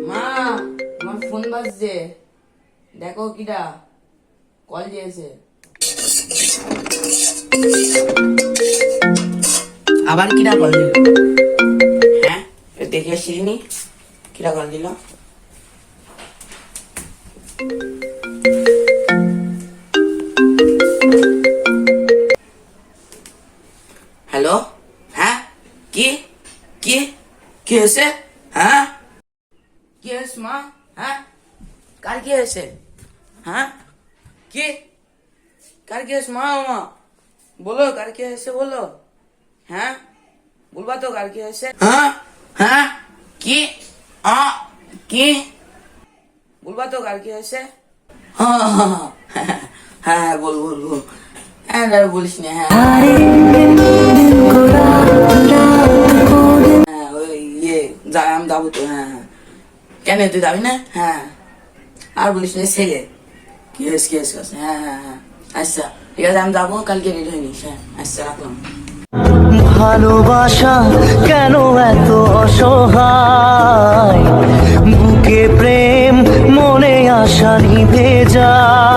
মা, আমার ফোন বাজছে, দেখো কিটা কল দিয়েছে। আবার কিটা কল দিল? হ্যাঁ, দেখে আসিনি কিটা কল দিল। হ্যালো, হ্যাঁ, কি কি কি হয়েছে? হ্যাঁ, কি হয়েছে মা? হ্যাঁ, কার কি হয়েছে? হ্যাঁ, কি কার কি হয়েছে? মা মা বলো, কার কি হয়েছে বলো। হ্যাঁ, বলবা তো কার কি হয়েছে? হ্যাঁ হ্যাঁ, কি কি বলবা তো কার কি হয়েছে? হ্যাঁ বলবো বলবো। হ্যাঁ বলিস না। হ্যাঁ হ্যাঁ, ওই আমি যাবো তো। হ্যাঁ হ্যাঁ, কেন তুই যাবি না? হ্যাঁ, আর বলিস না ছেলে, কি হয়েছে কি হয়েছে? হ্যাঁ হ্যাঁ হ্যাঁ, আচ্ছা ঠিক আছে, আমি যাবো, কালকে রেডি হয়ে নিস। হ্যাঁ আচ্ছা, রাখলাম। ভালোবাসা কেন এত অসহায়, বুকে প্রেম মনে আশা নিভে যায়।